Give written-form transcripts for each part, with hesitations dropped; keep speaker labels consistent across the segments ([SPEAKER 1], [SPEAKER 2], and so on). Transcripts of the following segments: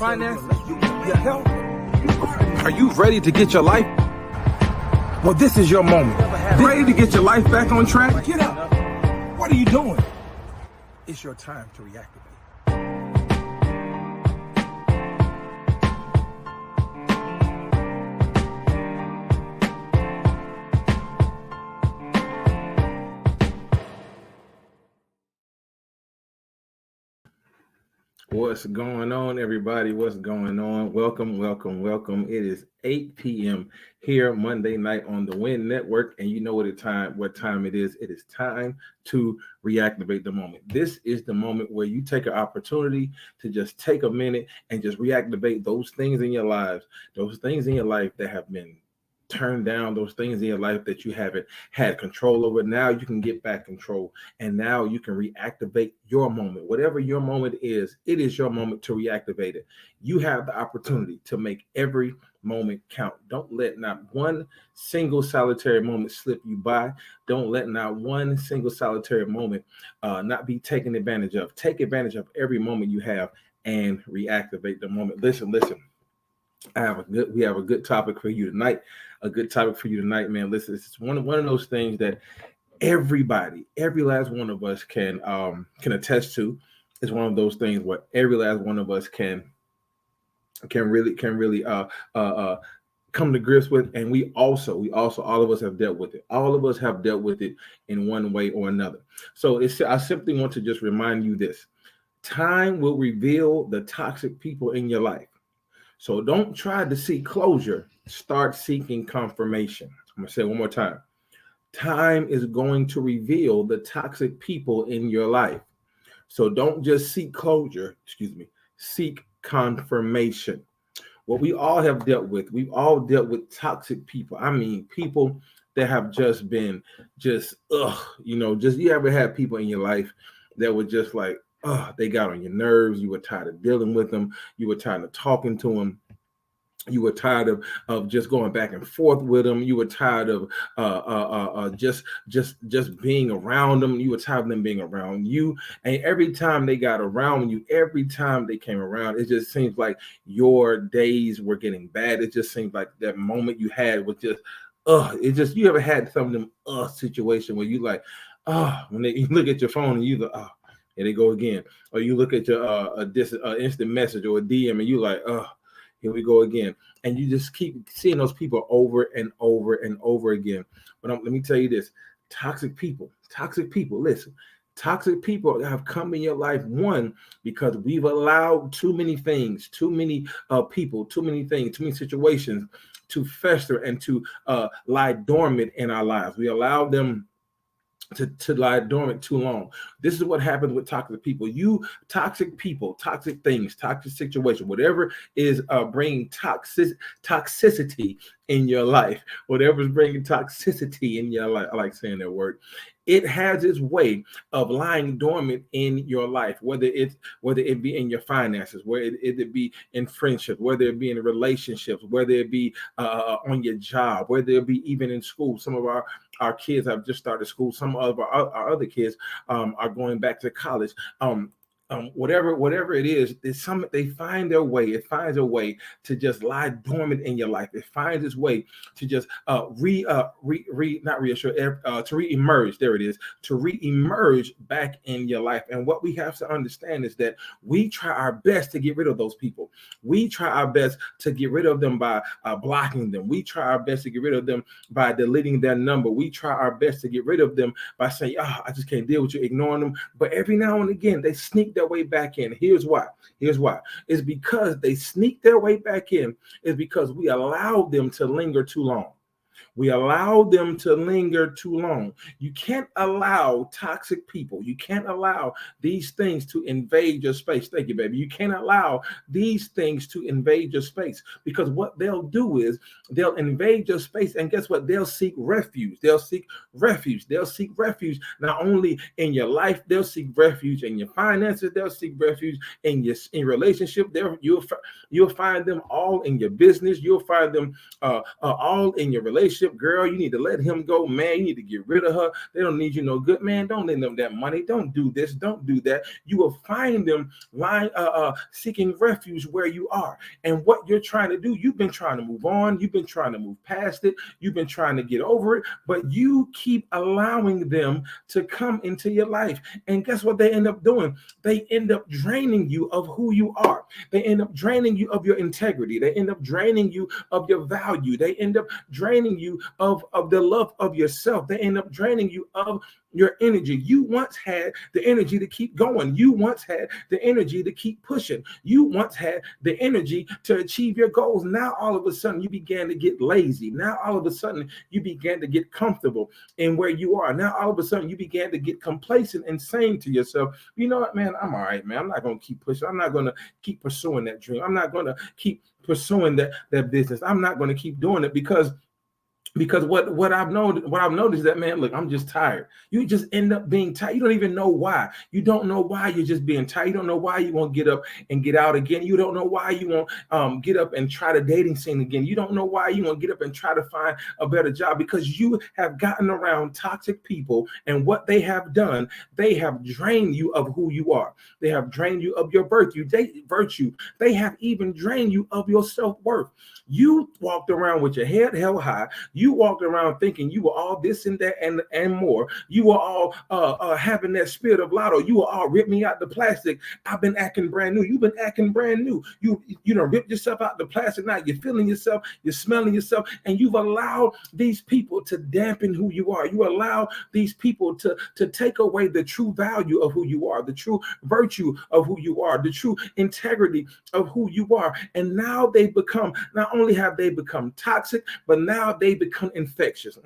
[SPEAKER 1] finances, your health. Are you ready to get your life? Well, this is your moment. Ready to get your life back on track? Get up. What are you doing? It's your time to reactivate.
[SPEAKER 2] What's going on, everybody? What's going on? Welcome. It is 8 p.m. here Monday night on the Win Network, and you know what time it is. It is time to reactivate the moment. This is the moment where you take an opportunity to just take a minute and just reactivate those things in your lives, that have been turned down, those things in your life that you haven't had control over. Now you can get back control, and now you can reactivate your moment. Whatever your moment is, it is your moment to reactivate it. You have the opportunity to make every moment count. Don't let not one single solitary moment slip you by. Don't let not one single solitary moment not be taken advantage of. Take advantage of every moment you have and reactivate the moment. Listen. We have a good topic for you tonight. Man. Listen, it's one of those things that every last one of us can attest to. It's one of those things where every last one of us can really come to grips with, and we also all of us have dealt with it. All of us have dealt with it in one way or another. So I simply want to just remind you this: time will reveal the toxic people in your life. So don't try to seek closure. Start seeking confirmation. I'm going to say it one more time. Time is going to reveal the toxic people in your life. So don't just seek closure. Seek confirmation. What we all have dealt with, we've all dealt with toxic people. I mean, people that have just been you ever had people in your life that were just like, they got on your nerves. You were tired of dealing with them. You were tired of talking to them. You were tired of just going back and forth with them. You were tired of just being around them. You were tired of them being around you. And every time they got around you, every time they came around, it just seems like your days were getting bad. It just seems like that moment you had was just, you ever had some of them situation where you like, when you look at your phone and you like, here they go again. Or you look at your instant message or a DM and you like, here we go again. And you just keep seeing those people over and over and over again. But let me tell you this, toxic people, listen, toxic people have come in your life, one, because we've allowed too many things, too many people, too many things, too many situations to fester and to lie dormant in our lives. We allow them to lie dormant too long. This is what happens with toxic people. Toxic people, toxic things, toxic situation, whatever is bringing toxicity in your life, whatever is bringing toxicity in your life. I like saying that word. It has its way of lying dormant in your life, whether it be in your finances, whether it be in friendship, whether it be in relationships, whether it be on your job, whether it be even in school. Some of our kids have just started school. Some of our other kids are going back to college. Whatever it is, they find their way. It finds a way to just lie dormant in your life. It finds its way to just reemerge. There it is, to reemerge back in your life. And what we have to understand is that we try our best to get rid of those people. We try our best to get rid of them by blocking them. We try our best to get rid of them by deleting their number. We try our best to get rid of them by saying, I just can't deal with you, ignoring them. But every now and again, they sneak their way back in. Here's why. It's because they sneak their way back in. It's because we allowed them to linger too long. We allow them to linger too long. You can't allow toxic people. You can't allow these things to invade your space. Thank you, baby. You can't allow these things to invade your space, because what they'll do is they'll invade your space, and guess what? They'll seek refuge. They'll seek refuge not only in your life, they'll seek refuge in your finances. They'll seek refuge in relationship. You'll find them all in your business. You'll find them all in your relationship. relationship, girl, you need to let him go. Man, you need to get rid of her. They don't need you no good. Man, don't lend them that money. Don't do this. Don't do that. You will find them lying, seeking refuge where you are. And what you're trying to do, you've been trying to move on. You've been trying to move past it. You've been trying to get over it, but you keep allowing them to come into your life. And guess what they end up doing? They end up draining you of who you are. They end up draining you of your integrity. They end up draining you of your value. They end up draining you of the love of yourself. They end up draining you of your energy. You once had the energy to keep going. You once had the energy to keep pushing. You once had the energy to achieve your goals. Now, all of a sudden, you began to get lazy. Now, all of a sudden, you began to get comfortable in where you are. Now, all of a sudden, you began to get complacent and saying to yourself, you know what, man, I'm all right, man. I'm not going to keep pushing. I'm not going to keep pursuing that dream. I'm not going to keep pursuing that business. I'm not going to keep doing it because what I've noticed is that, man, look, I'm just tired. You just end up being tired. You don't even know why. You don't know why you're just being tired. You don't know why you won't get up and get out again. You don't know why you won't get up and try the dating scene again. You don't know why you won't get up and try to find a better job, because you have gotten around toxic people, and what they have done, they have drained you of who you are. They have drained you of your virtue. They have even drained you of your self-worth. You walked around with your head held high. You walked around thinking you were all this and that and more. You were all having that spirit of lotto. You were all rip me out the plastic. I've been acting brand new. You've been acting brand new. You done ripped yourself out the plastic. Now you're feeling yourself. You're smelling yourself. And you've allowed these people to dampen who you are. You allow these people to take away the true value of who you are, the true virtue of who you are, the true integrity of who you are. And now they become, not only have they become toxic, but now they become infectious.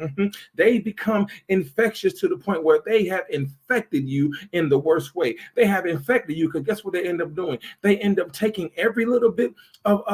[SPEAKER 2] They become infectious to the point where they have infected you in the worst way. They have infected you, because guess what they end up doing? They end up taking every little bit of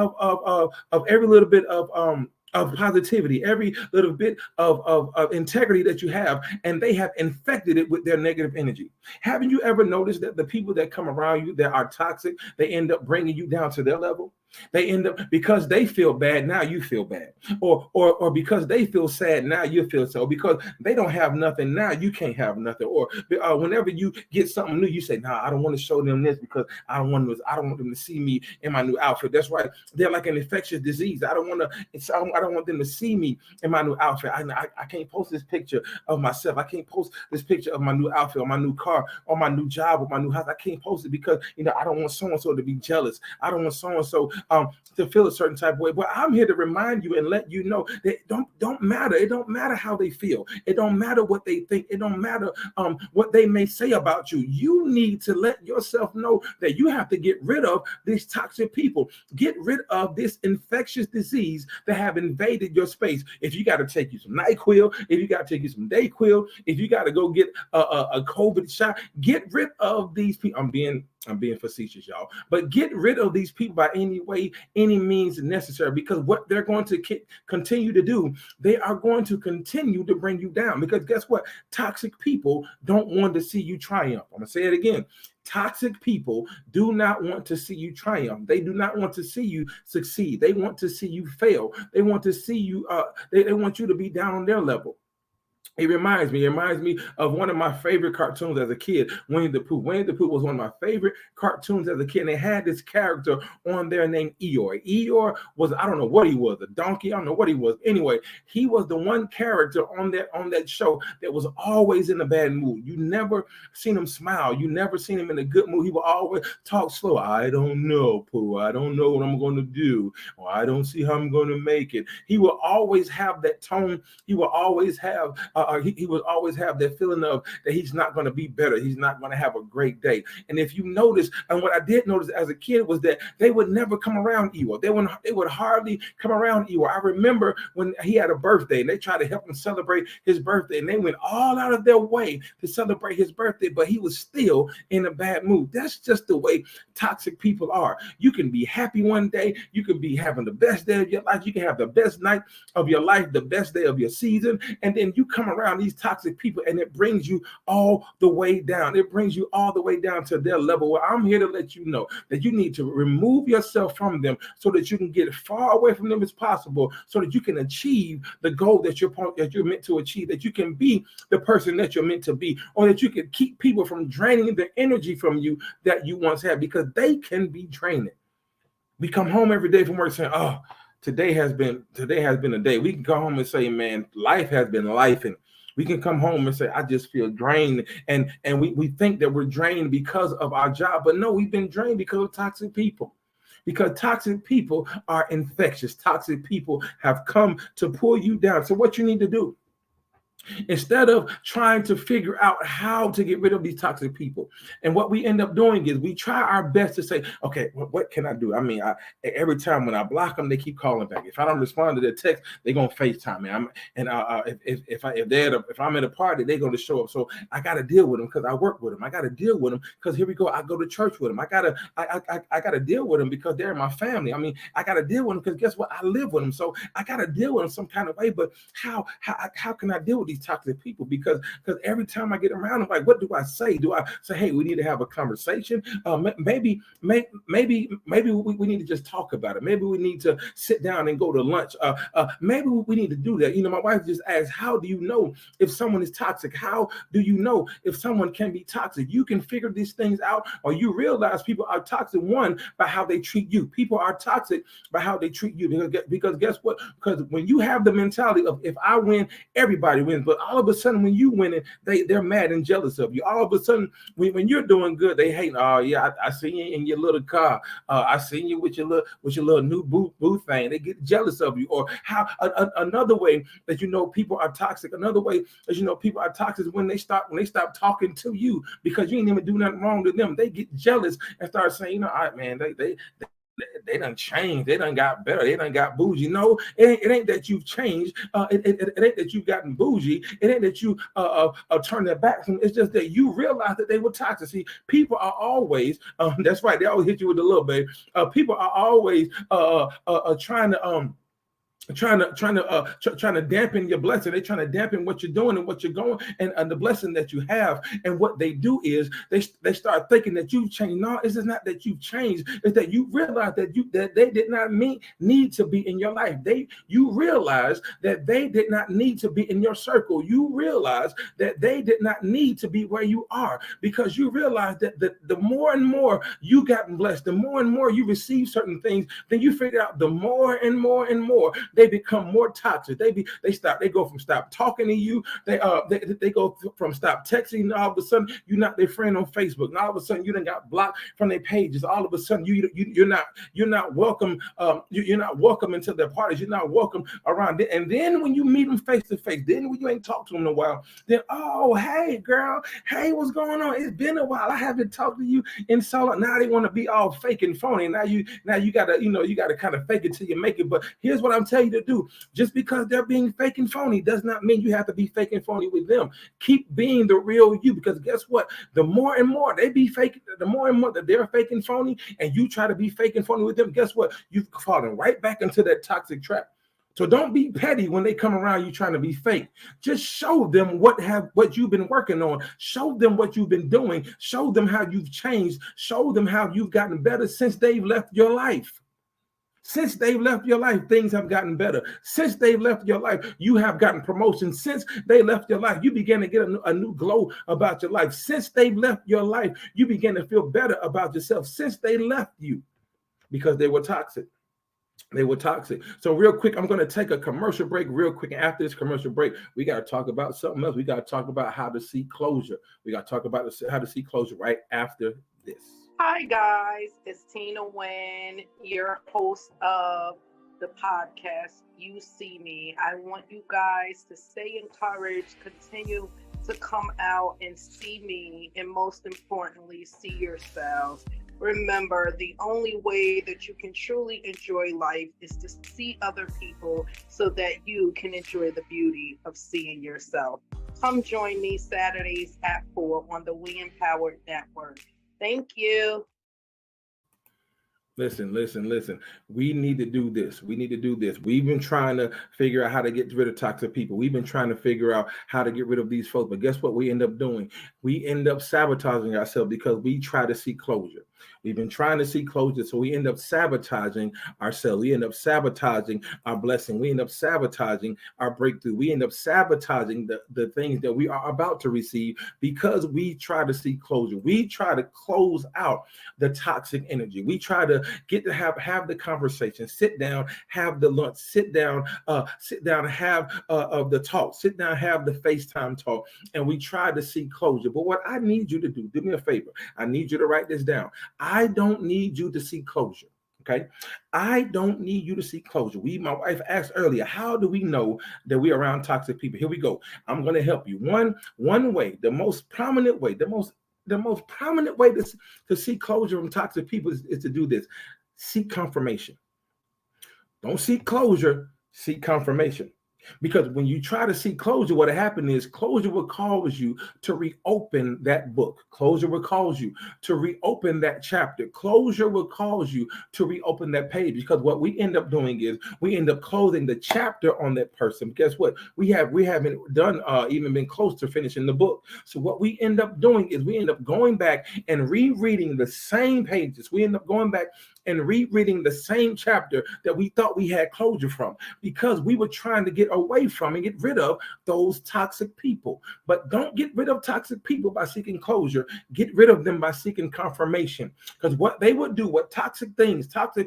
[SPEAKER 2] positivity, every little bit of integrity that you have, and they have infected it with their negative energy. Haven't you ever noticed that the people that come around you that are toxic, they end up bringing you down to their level? They end up, because they feel bad, now you feel bad, or because they feel sad, now you feel so, because they don't have nothing, now you can't have nothing, or whenever you get something new, you say, nah, I don't want to show them this because I don't want them to see me in my new outfit. That's right, they're like an infectious disease. I don't want them to see me in my new outfit. I can't post this picture of myself. I can't post this picture of my new outfit, or my new car, or my new job, or my new house. I can't post it because I don't want so and so to be jealous. I don't want so and so to feel a certain type of way. But I'm here to remind you and let you know that don't matter. It don't matter how they feel. It don't matter what they think. It don't matter what they may say about you. You need to let yourself know that you have to get rid of these toxic people. Get rid of this infectious disease that have invaded your space. If you got to take you some NyQuil, if you got to take you some DayQuil, if you got to go get a COVID shot, get rid of these people. I'm being facetious, y'all. But get rid of these people by any way, any means necessary, because what they're going to continue to do, they are going to continue to bring you down. Because guess what? Toxic people don't want to see you triumph. I'm going to say it again. Toxic people do not want to see you triumph. They do not want to see you succeed. They want to see you fail. They want to see you, they want you to be down on their level. It reminds me of one of my favorite cartoons as a kid, Winnie the Pooh. Winnie the Pooh was one of my favorite cartoons as a kid, and they had this character on there named Eeyore. Eeyore was, I don't know what he was, a donkey, I don't know what he was. Anyway, he was the one character on that show that was always in a bad mood. You never seen him smile. You never seen him in a good mood. He would always talk slow. I don't know, Pooh. I don't know what I'm going to do. Or I don't see how I'm going to make it. He will always have that tone. He will always have he would always have that feeling of that he's not going to be better. He's not going to have a great day. And if you notice, and what I did notice as a kid was that they would never come around Eeyore. They would hardly come around Eeyore. I remember when he had a birthday and they tried to help him celebrate his birthday, and they went all out of their way to celebrate his birthday, but he was still in a bad mood. That's just the way toxic people are. You can be happy one day. You can be having the best day of your life. You can have the best night of your life, the best day of your season. And then you come come around these toxic people and it brings you all the way down. It brings you all the way down to their level. Well, I'm here to let you know that you need to remove yourself from them so that you can get as far away from them as possible, so that you can achieve the goal that you're meant to achieve, that you can be the person that you're meant to be, or that you can keep people from draining the energy from you that you once had, because they can be draining. We come home every day from work saying, oh, today has been a day. We can come home and say, man, life has been life. And we can come home and say, I just feel drained. And we think that we're drained because of our job. But no, we've been drained because of toxic people. Because toxic people are infectious. Toxic people have come to pull you down. So what you need to do, instead of trying to figure out how to get rid of these toxic people, and what we end up doing is we try our best to say, okay, what can I do? I mean, every time when I block them, they keep calling back. If I don't respond to their text, they're gonna FaceTime me. If I'm at a party, they're gonna show up. So I got to deal with them because I work with them. I got to deal with them because here we go. I go to church with them. I gotta deal with them because they're my family. I mean, I got to deal with them because guess what? I live with them. So I got to deal with them some kind of way. But how can I deal with these toxic people? Because every time I get around them, like, what do I say? Do I say, hey, we need to have a conversation? Maybe we need to just talk about it. Maybe we need to sit down and go to lunch. Maybe we need to do that. You know, my wife just asked, how do you know if someone is toxic? How do you know if someone can be toxic? You can figure these things out, or you realize people are toxic, one, by how they treat you. People are toxic by how they treat you. Because guess what? Because when you have the mentality of, if I win, everybody wins. But all of a sudden, when you win it, they're mad and jealous of you. All of a sudden, when you're doing good, they hate. Oh yeah, I see you in your little car. I see you with your little new boo thing. They get jealous of you. Or how another way that you know people are toxic. Another way that you know people are toxic is when they stop talking to you because you ain't even do nothing wrong to them. They get jealous and start saying, you know, all right, man, they done changed. They done got better. They done got bougie. No, it ain't that you've changed. It ain't that you've gotten bougie. It ain't that you turned their backs. It's just that you realize that they were toxic. See, people are always, that's right, they always hit you with a little bit. People are always trying to dampen your blessing. They're trying to dampen what you're doing and what you're going and the blessing that you have. And what they do is they start thinking that you've changed. No, it's just not that you've changed. It's that you realize that they did not need to be in your life. You realize that they did not need to be in your circle. You realize that they did not need to be where you are, because you realize that the more and more you gotten blessed, the more and more you receive certain things, then you figure out the more and more and more they become more toxic. They go from stop talking to you. They go from stop texting. And all of a sudden, you're not their friend on Facebook. And all of a sudden, you done got blocked from their pages. All of a sudden, you're not welcome. You're not welcome into their parties. You're not welcome around. And then when you meet them face to face, then when you ain't talked to them in a while, then, oh, hey girl, hey, what's going on? It's been a while. I haven't talked to you in so long. Now they want to be all fake and phony. Now you gotta kind of fake it till you make it. But here's what I'm telling you to do. Just because they're being fake and phony does not mean you have to be fake and phony with them. Keep being the real you, because guess what? The more and more they be fake, the more and more that they're fake and phony, and you try to be fake and phony with them, guess what? You've fallen right back into that toxic trap. So don't be petty when they come around you trying to be fake. Just show them what you've been working on. Show them what you've been doing. Show them how you've changed. Show them how you've gotten better since they've left your life. Since they've left your life, things have gotten better. Since they've left your life, you have gotten promotion. Since they left your life, you began to get a new glow about your life. Since they've left your life, you began to feel better about yourself. Since they left you, because they were toxic. They were toxic. So real quick, I'm going to take a commercial break real quick. And after this commercial break, we got to talk about something else. We got to talk about how to seek closure. We got to talk about how to seek closure right after this.
[SPEAKER 3] Hi, guys. It's Tina Wynn, your host of the podcast, You See Me. I want you guys to stay encouraged, continue to come out and see me, and most importantly, see yourselves. Remember, the only way that you can truly enjoy life is to see other people so that you can enjoy the beauty of seeing yourself. Come join me Saturdays at 4 on the We Empowered Network. Thank you.
[SPEAKER 2] Listen. We need to do this. We need to do this. We've been trying to figure out how to get rid of toxic people. We've been trying to figure out how to get rid of these folks. But guess what we end up doing? We end up sabotaging ourselves because we try to seek closure. We've been trying to seek closure. So we end up sabotaging ourselves. We end up sabotaging our blessing. We end up sabotaging our breakthrough. We end up sabotaging the things that we are about to receive because we try to seek closure. We try to close out the toxic energy. We try to get to have the conversation, sit down, have the lunch, sit down, have the talk, sit down, have the FaceTime talk, and we try to seek closure. But what I need you to do me a favor. I need you to write this down. I don't need you to seek closure. Okay. I don't need you to seek closure. My wife asked earlier, how do we know that we're around toxic people? Here we go. I'm going to help you. One way, the most prominent way to seek closure from toxic people is to do this. Seek confirmation. Don't seek closure, seek confirmation. Because when you try to seek closure, what happened is closure will cause you to reopen that book. Closure will cause you to reopen that chapter. Closure will cause you to reopen that page. Because what we end up doing is we end up closing the chapter on that person. Guess what? We haven't done even been close to finishing the book. So what we end up doing is we end up going back and rereading the same pages. We end up going back and rereading the same chapter that we thought we had closure from because we were trying to get away from and get rid of those toxic people. But don't get rid of toxic people by seeking closure. Get rid of them by seeking confirmation. Because what they would do, what toxic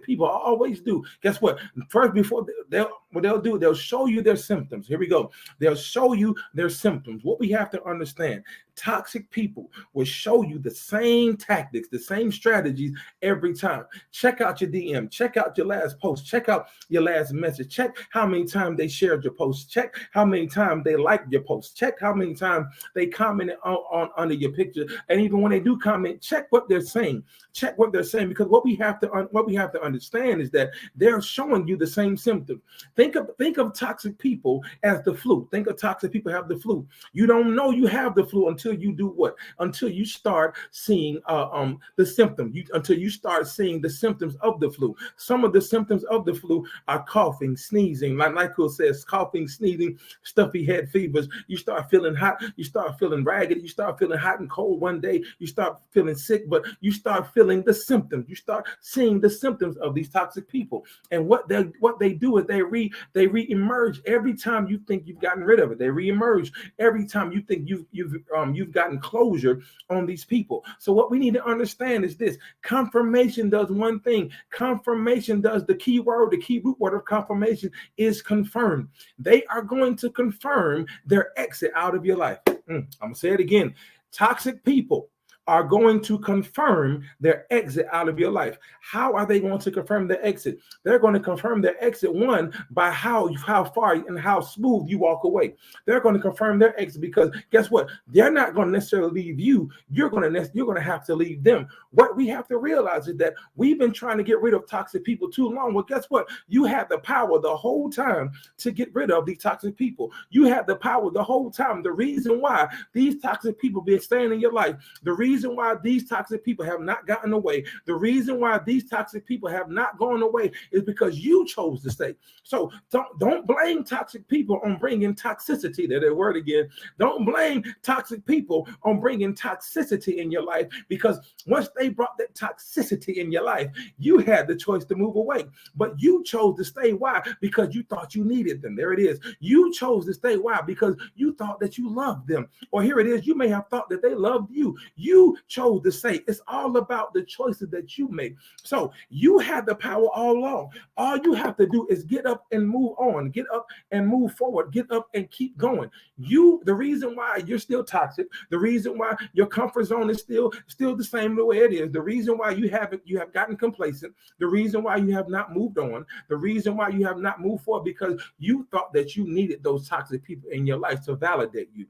[SPEAKER 2] people always do, guess what? First, before they'll show you their symptoms. Here we go. They'll show you their symptoms. What we have to understand, toxic people will show you the same tactics, the same strategies every time. Check out your DM. Check out your last post. Check out your last message. Check how many times they shared your post. Check how many times they liked your post. Check how many times they commented on under your picture. And even when they do comment, check what they're saying. Check what they're saying, because what we have to understand is that they're showing you the same symptoms. Think of toxic people as the flu. Think of toxic people have the flu. You don't know you have the flu until you do what? Until you start seeing the symptom. Until you start seeing the symptoms of the flu. Some of the symptoms of the flu are coughing, sneezing, like Michael says, coughing, sneezing, stuffy head fevers. You start feeling hot. You start feeling ragged. You start feeling hot and cold one day. You start feeling sick, but you start feeling the symptoms. You start seeing the symptoms of these toxic people. And what they do is they re-emerge every time you think you've gotten rid of it. They re-emerge every time you think you've gotten closure on these people. So what we need to understand is this: confirmation does one thing. Confirmation does the key root word of confirmation is confirm. They are going to confirm their exit out of your life. I'm gonna say it again. Toxic people are going to confirm their exit out of your life. How are they going to confirm their exit? They're going to confirm their exit, one, by how far and how smooth you walk away. They're going to confirm their exit because guess what? They're not going to necessarily leave you. You're going to have to leave them. What we have to realize is that we've been trying to get rid of toxic people too long. Well, guess what? You had the power the whole time to get rid of these toxic people. You had the power the whole time. The reason why these toxic people been staying in your life, the reason why these toxic people have not gotten away, the reason why these toxic people have not gone away is because you chose to stay. So don't blame toxic people on bringing toxicity. That word again. Don't blame toxic people on bringing toxicity in your life, because once they brought that toxicity in your life, you had the choice to move away. But you chose to stay. Why? Because you thought you needed them. There it is. You chose to stay. Why? Because you thought that you loved them. Or here it is. You may have thought that they loved you. You chose to say. It's all about the choices that you make. So you had the power all along. All you have to do is get up and move on. Get up and move forward. Get up and keep going. The reason why you're still toxic, the reason why your comfort zone is still the same the way it is, the reason why you have gotten complacent, the reason why you have not moved on, the reason why you have not moved forward, because you thought that you needed those toxic people in your life to validate you.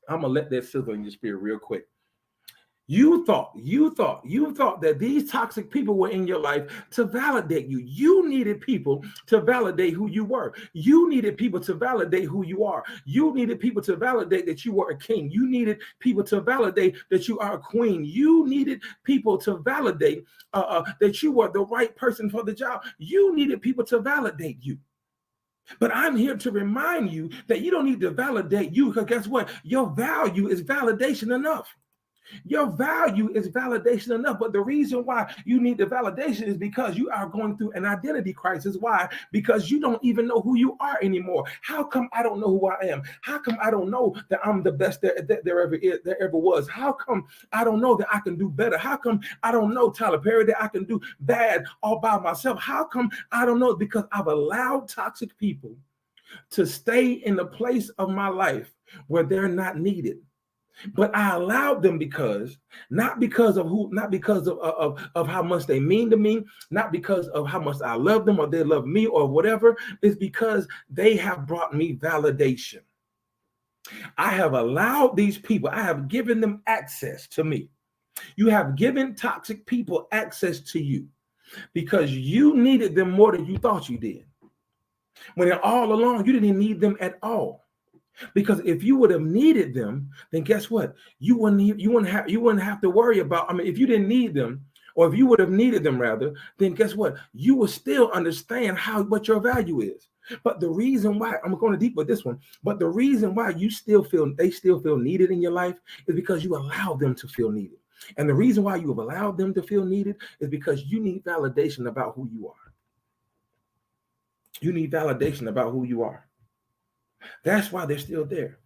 [SPEAKER 2] I'm gonna let that sizzle in your spirit real quick. You thought that these toxic people were in your life to validate you. You needed people to validate who you were. You needed people to validate who you are. You needed people to validate that you were a king. You needed people to validate that you are a queen. You needed people to validate that you were the right person for the job. You needed people to validate you. But I'm here to remind you that you don't need to validate you, because guess what? Your value is validation enough. Your value is validation enough. But the reason why you need the validation is because you are going through an identity crisis. Why? Because you don't even know who you are anymore. How come I don't know who I am? How come I don't know that I'm the best that there ever was? How come I don't know that I can do better? How come I don't know, Tyler Perry, that I can do bad all by myself? How come I don't know? Because I've allowed toxic people to stay in the place of my life where they're not needed. But I allowed them not because of how much they mean to me, not because of how much I love them or they love me or whatever. It's because they have brought me validation. I have allowed these people, I have given them access to me. You have given toxic people access to you because you needed them more than you thought you did. When all along, you didn't need them at all. Because if you would have needed them, then guess what? You wouldn't have to worry about. I mean, if you didn't need them, or if you would have needed them rather, then guess what? You will still understand what your value is. But the reason why, I'm going deep with this one, but the reason why they still feel needed in your life is because you allow them to feel needed. And the reason why you have allowed them to feel needed is because you need validation about who you are. You need validation about who you are. That's why they're still there.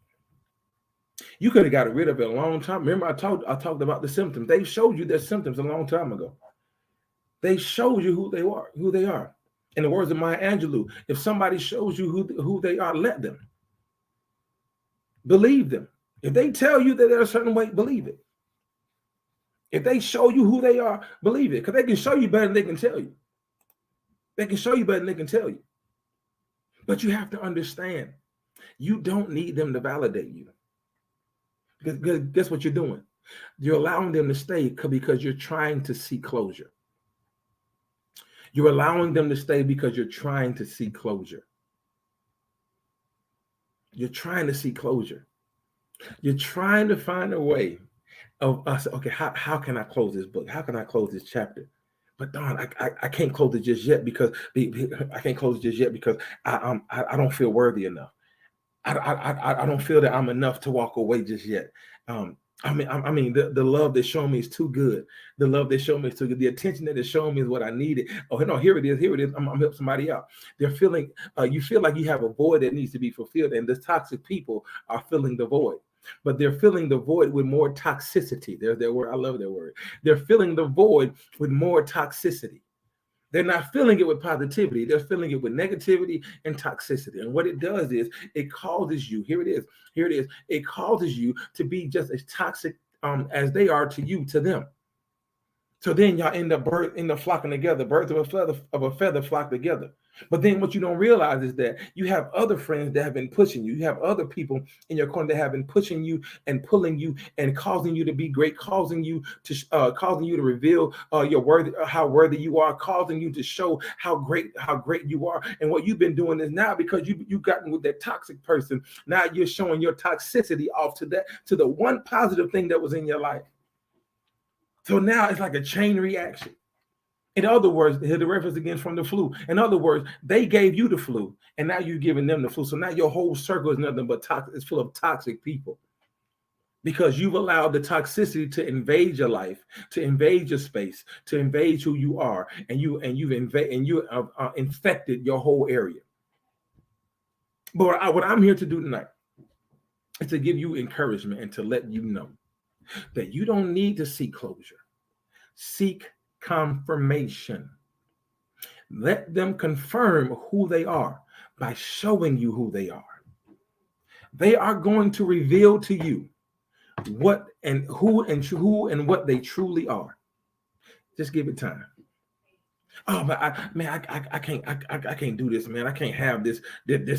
[SPEAKER 2] You could have got rid of it a long time. Remember, I talked about the symptoms. They showed you their symptoms a long time ago. They showed you who they are. In the words of Maya Angelou, if somebody shows you who they are, let them. Believe them. If they tell you that they're a certain way, believe it. If they show you who they are, believe it. Because they can show you better than they can tell you. They can show you better than they can tell you. But you have to understand, you don't need them to validate you. Because guess what you're doing? You're allowing them to stay because you're trying to see closure. You're allowing them to stay because you're trying to see closure. You're trying to see closure. You're trying to find a way of us. Okay, how can I close this book? How can I close this chapter? But darn, I can't close it just yet because I don't feel worthy enough. I don't feel that I'm enough to walk away just yet. I mean, the love they show me is too good. The love they show me is too good. The attention that they show me is what I needed. Oh no, here it is. I'm helping somebody out. They're feeling. You feel like you have a void that needs to be fulfilled, and the toxic people are filling the void. But they're filling the void with more toxicity. There's their word. I love their word. They're filling the void with more toxicity. They're not filling it with positivity. They're filling it with negativity and toxicity. And what it does is it causes you, here it is. It causes you to be just as toxic as they are to you, to them. So then y'all end up flocking together. Birds of a feather flock together. But then what you don't realize is that you have other friends that have been pushing you. You have other people in your corner that have been pushing you and pulling you and causing you to be great, causing you to reveal how worthy you are, causing you to show how great you are. And what you've been doing is now, because you've gotten with that toxic person, now you're showing your toxicity off to the one positive thing that was in your life. So now it's like a chain reaction. In other words, here's the reference again from the flu. In other words, they gave you the flu, and now you're giving them the flu. So now your whole circle is nothing but toxic. It's full of toxic people because you've allowed the toxicity to invade your life, to invade your space, to invade who you are, and you've infected your whole area. But what I'm here to do tonight is to give you encouragement and to let you know that you don't need to seek closure. Seek confirmation. Let them confirm who they are by showing you who they are. They are going to reveal to you what and who and what they truly are. Just give it time. Oh, but I can't I can't do this, man. I can't have this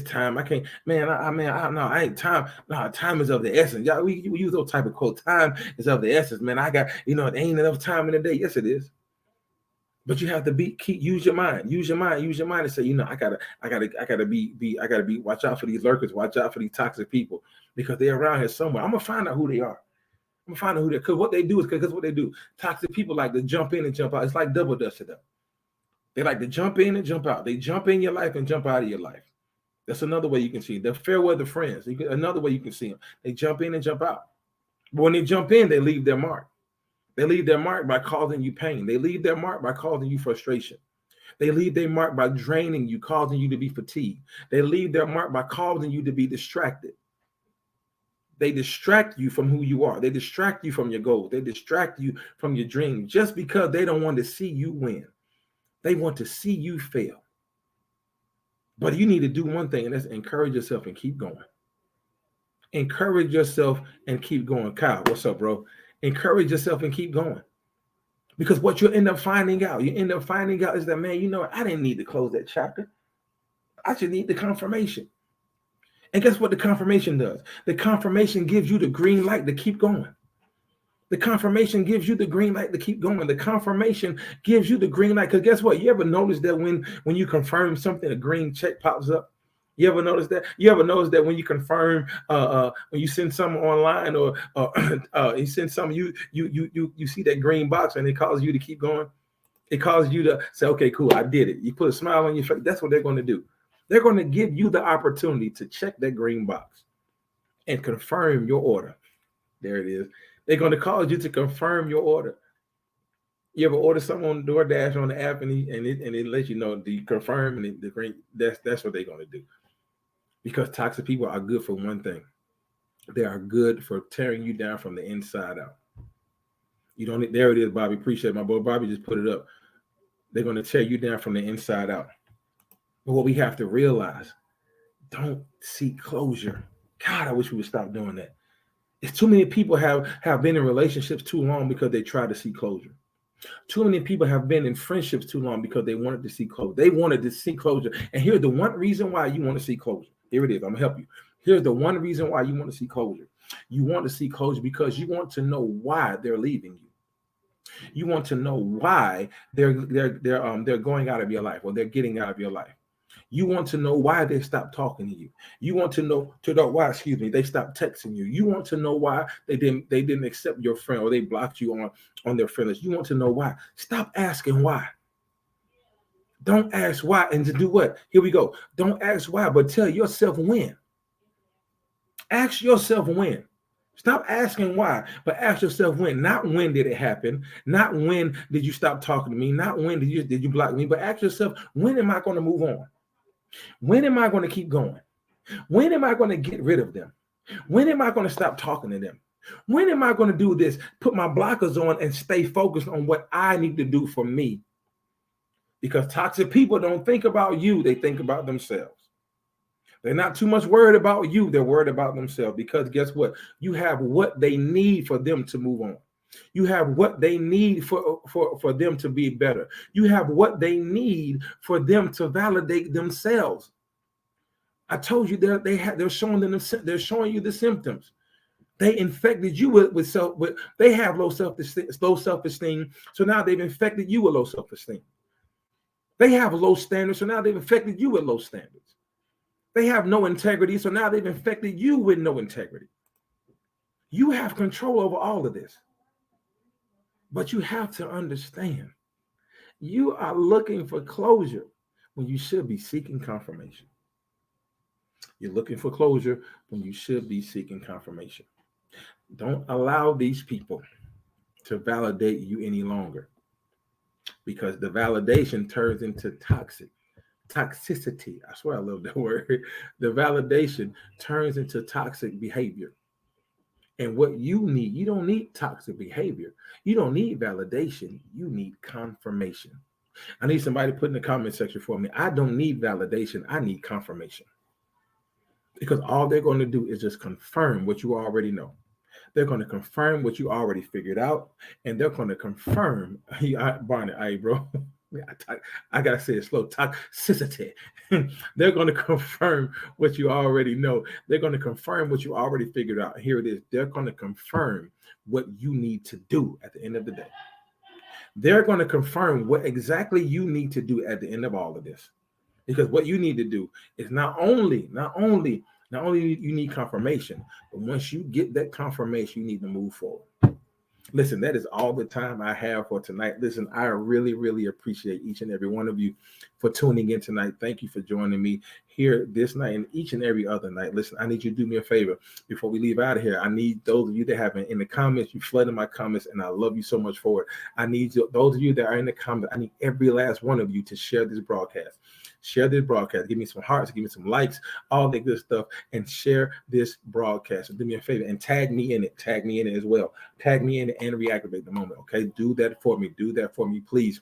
[SPEAKER 2] time. I can't, man. No, I ain't time. No, time is of the essence. Y'all, we use those type of quote. Time is of the essence, man. I got, it ain't enough time in the day. Yes, it is. But you have to use your mind, and say, I gotta be. Watch out for these lurkers. Watch out for these toxic people because they're around here somewhere. I'm gonna find out who they are. I'm gonna find out who they're. Because what they do is because what they do. Toxic people like to jump in and jump out. It's like double dutch to them. They like to jump in and jump out. They jump in your life and jump out of your life. That's another way you can see. They're fair weather friends. Another way you can see them. They jump in and jump out. But when they jump in, they leave their mark. They leave their mark by causing you pain. They leave their mark by causing you frustration. They leave their mark by draining you, causing you to be fatigued. They leave their mark by causing you to be distracted. They distract you from who you are. They distract you from your goals. They distract you from your dreams just because they don't want to see you win. They want to see you fail. But you need to do one thing, and that's encourage yourself and keep going. Encourage yourself and keep going. Kyle, what's up, bro? Encourage yourself and keep going. Because what you'll end up finding out, is that, man, I didn't need to close that chapter. I just need the confirmation. And guess what the confirmation does? The confirmation gives you the green light to keep going. The confirmation gives you the green light to keep going. The confirmation gives you the green light. Because guess what? You ever notice that when you confirm something, a green check pops up? You ever notice that? You ever notice that when you confirm, when you send something online or you send something, you see that green box and it causes you to keep going? It causes you to say, okay, cool, I did it. You put a smile on your face. That's what they're going to do. They're going to give you the opportunity to check that green box and confirm your order. There it is. They're going to cause you to confirm your order. You ever order something on DoorDash on the app and it lets you know, do you confirm? And the green, that's what they're going to do. Because toxic people are good for one thing. They are good for tearing you down from the inside out. There it is, Bobby. Appreciate it. My boy Bobby just put it up. They're going to tear you down from the inside out. But what we have to realize, don't seek closure. God, I wish we would stop doing that. It's too many people have been in relationships too long because they tried to seek closure. Too many people have been in friendships too long because they wanted to seek closure. They wanted to seek closure. And here's the one reason why you want to seek closure. Here it is. I'm going to help you. Here's the one reason why you want to seek closure. You want to seek closure because you want to know why they're leaving you. You want to know why they're going out of your life or they're getting out of your life. You want to know why they stopped talking to you. You want to know why, they stopped texting you. You want to know why they didn't accept your friend or they blocked you on their friend list. You want to know why. Stop asking why. Don't ask why and to do what? Here we go. Don't ask why, but tell yourself when. Ask yourself when. Stop asking why, but ask yourself when. Not when did it happen. Not when did you stop talking to me. Not when did you block me. But ask yourself, when am I going to move on? When am I going to keep going? When am I going to get rid of them? When am I going to stop talking to them? When am I going to do this? Put my blockers on and stay focused on what I need to do for me. Because toxic people don't think about you. They think about themselves. They're not too much worried about you. They're worried about themselves. Because guess what? You have what they need for them to move on. You have what they need for them to be better. You have what they need for them to validate themselves. I told you they're showing you the symptoms. They infected you with they have low self-esteem. So now they've infected you with low self-esteem. They have low standards, so now they've infected you with low standards. They have no integrity, so now they've infected you with no integrity. You have control over all of this. But you have to understand, you are looking for closure when you should be seeking confirmation. You're looking for closure when you should be seeking confirmation. Don't allow these people to validate you any longer, because the validation turns into toxicity. I swear I love that word. The validation turns into toxic behavior. And what you need, you don't need toxic behavior. You don't need validation. You need confirmation. I need somebody to put in the comment section for me. I don't need validation. I need confirmation. Because all they're going to do is just confirm what you already know. They're going to confirm what you already figured out. And they're going to confirm, Barney, hey, bro. I gotta say it slow. Toxicity. They're going to confirm what you already know. They're going to confirm what you already figured out. Here it is. They're going to confirm what you need to do at the end of the day. They're going to confirm what exactly you need to do at the end of all of this. Because what you need to do is not only you need confirmation, but once you get that confirmation, you need to move forward. Listen, that is all the time I have for tonight. Listen, I really, really appreciate each and every one of you for tuning in tonight. Thank you for joining me here this night and each and every other night. Listen, I need you to do me a favor before we leave out of here. I need those of you that have been in the comments, you flooded my comments, and I love you so much for it. I need those of you that are in the comments, I need every last one of you to share this broadcast. Share this broadcast. Give me some hearts, give me some likes, all that good stuff, and share this broadcast. So do me a favor and tag me in it. Tag me in it as well. Tag me in it and reactivate the moment. Okay, do that for me. Do that for me, please.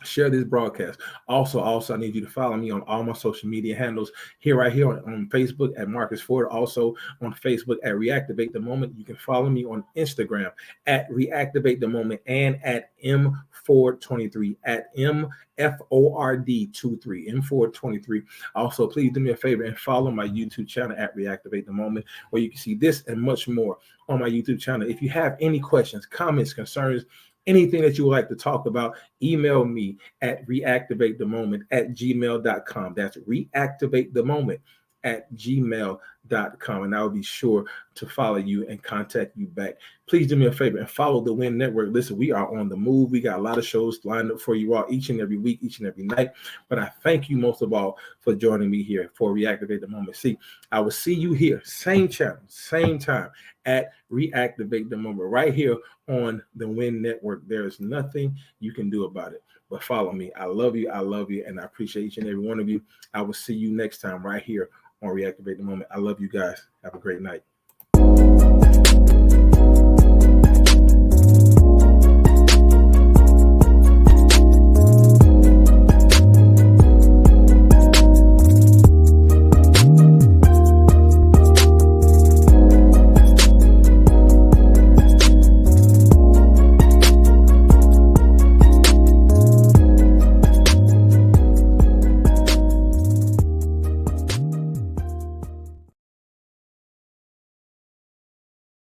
[SPEAKER 2] Share this broadcast. Also, I need you to follow me on all my social media handles right here on Facebook at Marques Ford. Also on Facebook at Reactivate the Moment. You can follow me on Instagram at Reactivate the Moment and at M423 at MFORD23 M423. Also, please do me a favor and follow my YouTube channel at Reactivate the Moment, where you can see this and much more on my YouTube channel. If you have any questions, comments, concerns, anything that you would like to talk about, email me at reactivatethemoment@gmail.com. That's reactivatethemoment@gmail.com. And I will be sure to follow you and contact you back. Please do me a favor and follow the Win Network. Listen, we are on the move. We got a lot of shows lined up for you all each and every week, each and every night. But I thank you most of all for joining me here for Reactivate the Moment. See, I will see you here, same channel, same time at Reactivate the Moment, right here on the Win Network. There is nothing you can do about it but follow me. I love you, and I appreciate each and every one of you. I will see you next time right here on Reactivate the Moment. I love you guys. Have a great night.